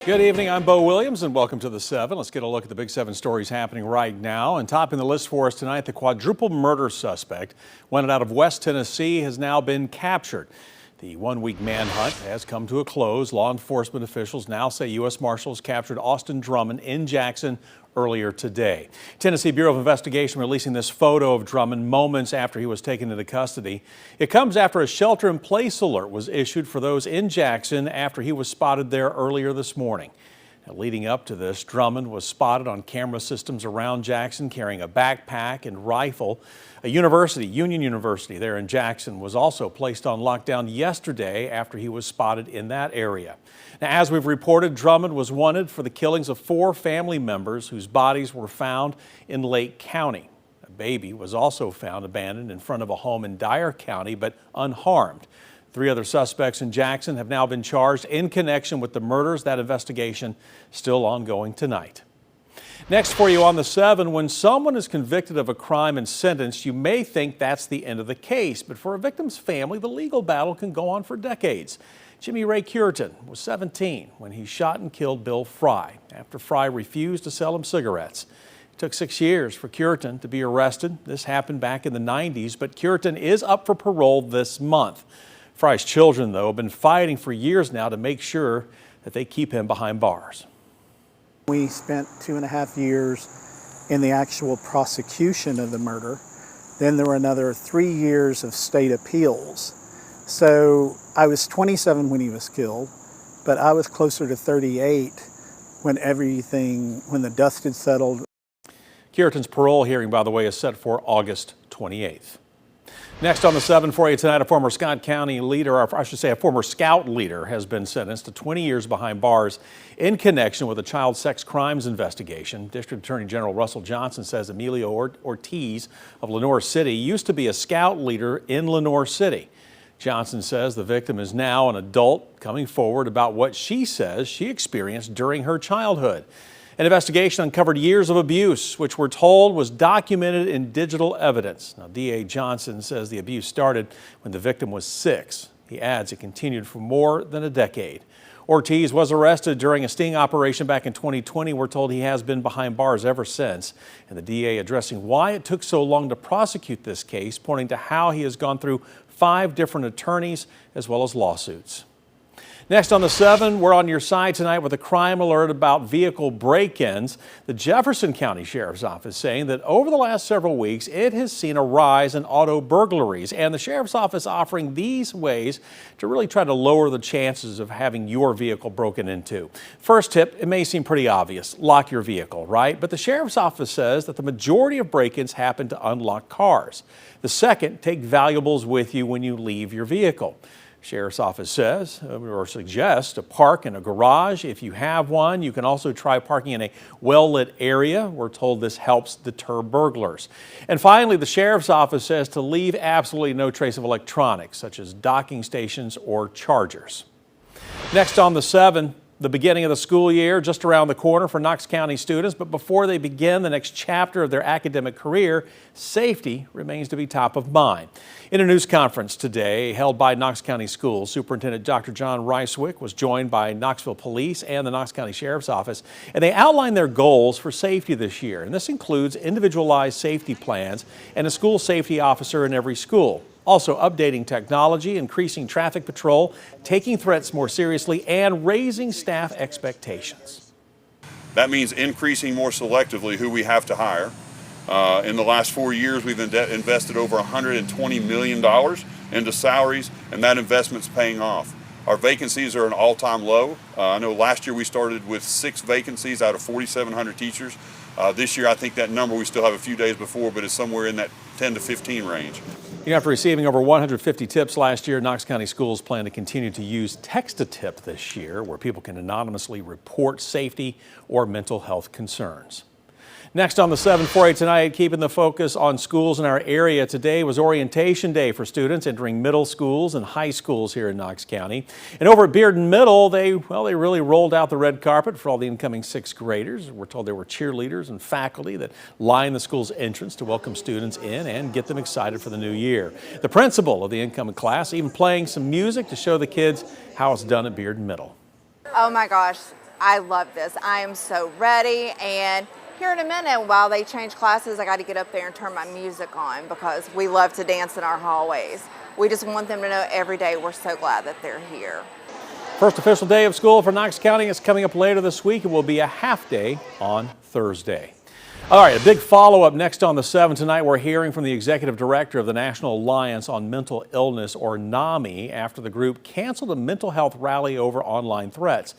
Good evening, I'm Bo Williams and welcome to the 7. Let's get a look at the big 7 stories happening right now. And topping the list for us tonight, the quadruple murder suspect, wanted out of West Tennessee, has now been captured. The one-week manhunt has come to a close. Law enforcement officials now say U.S. Marshals captured Austin Drummond in Jackson earlier today. Tennessee Bureau of Investigation releasing this photo of Drummond moments after he was taken into custody. It comes after a shelter-in-place alert was issued for those in Jackson after he was spotted there earlier this morning. Now, leading up to this, Drummond was spotted on camera systems around Jackson carrying a backpack and rifle. A university, Union University there in Jackson, was also placed on lockdown yesterday after he was spotted in that area. Now, as we've reported, Drummond was wanted for the killings of 4 family members whose bodies were found in Lake County. A baby was also found abandoned in front of a home in Dyer County, but unharmed. 3 other suspects in Jackson have now been charged in connection with the murders. That investigation still ongoing tonight. Next for you on the 7, when someone is convicted of a crime and sentenced, you may think that's the end of the case. But for a victim's family, the legal battle can go on for decades. Jimmy Ray Cureton was 17 when he shot and killed Bill Fry after Fry refused to sell him cigarettes. It took 6 years for Cureton to be arrested. This happened back in the 90s, but Cureton is up for parole this month. Fry's children, though, have been fighting for years now to make sure that they keep him behind bars. We spent 2.5 years in the actual prosecution of the murder. Then there were another 3 years of state appeals. So I was 27 when he was killed, but I was closer to 38 when the dust had settled. Cureton's parole hearing, by the way, is set for August 28th. Next on the 7 for you tonight, a former Scott County leader, or I should say a former Scout leader, has been sentenced to 20 years behind bars in connection with a child sex crimes investigation. District Attorney General Russell Johnson says Emilio Ortiz of Lenoir City used to be a Scout leader in Lenoir City. Johnson says the victim is now an adult coming forward about what she says she experienced during her childhood. An investigation uncovered years of abuse, which we're told was documented in digital evidence. Now, DA Johnson says the abuse started when the victim was 6. He adds it continued for more than a decade. Ortiz was arrested during a sting operation back in 2020. We're told he has been behind bars ever since. And the DA addressing why it took so long to prosecute this case, pointing to how he has gone through 5 different attorneys as well as lawsuits. Next on the 7, we're on your side tonight with a crime alert about vehicle break-ins. The Jefferson County Sheriff's Office saying that over the last several weeks, it has seen a rise in auto burglaries, and the Sheriff's Office offering these ways to really try to lower the chances of having your vehicle broken into. First tip, it may seem pretty obvious, lock your vehicle, right? But the Sheriff's Office says that the majority of break-ins happen to unlocked cars. The second, take valuables with you when you leave your vehicle. Sheriff's Office says or suggests to park in a garage. If you have one, you can also try parking in a well-lit area. We're told this helps deter burglars. And finally, the Sheriff's Office says to leave absolutely no trace of electronics, such as docking stations or chargers. Next on the 7, the beginning of the school year just around the corner for Knox County students. But before they begin the next chapter of their academic career, safety remains to be top of mind. In a news conference today held by Knox County Schools, Superintendent Dr. John Ricewick was joined by Knoxville Police and the Knox County Sheriff's Office, and they outlined their goals for safety this year. And this includes individualized safety plans and a school safety officer in every school. Also updating technology, increasing traffic patrol, taking threats more seriously, and raising staff expectations. That means increasing more selectively who we have to hire. In the last 4 years, we've invested over $120 million into salaries, and that investment's paying off. Our vacancies are an all-time low. I know last year we started with 6 vacancies out of 4,700 teachers. This year, I think that number, we still have a few days before, but it's somewhere in that 10 to 15 range. After receiving over 150 tips last year, Knox County Schools plan to continue to use Text-a-Tip this year, where people can anonymously report safety or mental health concerns. Next on the 7 for you tonight, keeping the focus on schools in our area. Today was orientation day for students entering middle schools and high schools here in Knox County. And over at Bearden Middle, they really rolled out the red carpet for all the incoming 6th graders. We're told there were cheerleaders and faculty that lined the school's entrance to welcome students in and get them excited for the new year. The principal of the incoming class even playing some music to show the kids how it's done at Bearden Middle. Oh my gosh. I love this. I am so ready, and here in a minute, while they change classes, I got to get up there and turn my music on because we love to dance in our hallways. We just want them to know every day we're so glad that they're here. First official day of school for Knox County is coming up later this week. It will be a half day on Thursday. All right, a big follow-up next on the 7 tonight. We're hearing from the executive director of the National Alliance on Mental Illness, or NAMI, after the group canceled a mental health rally over online threats.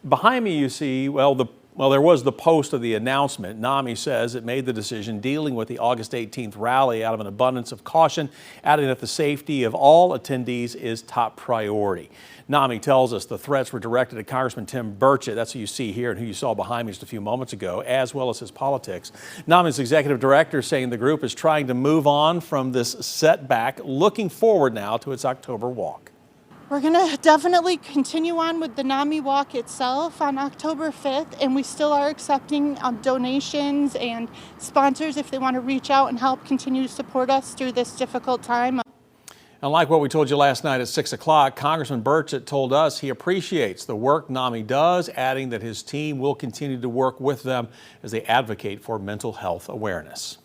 Behind me, you see, well, there was the post of the announcement. NAMI says it made the decision dealing with the August 18th rally out of an abundance of caution, adding that the safety of all attendees is top priority. NAMI tells us the threats were directed at Congressman Tim Burchett, that's who you see here and who you saw behind me just a few moments ago, as well as his politics. NAMI's executive director saying the group is trying to move on from this setback, looking forward now to its October walk. We're going to definitely continue on with the NAMI walk itself on October 5th, and we still are accepting donations and sponsors if they want to reach out and help continue to support us through this difficult time. And like what we told you last night at 6 o'clock, Congressman Burchett told us he appreciates the work NAMI does, adding that his team will continue to work with them as they advocate for mental health awareness.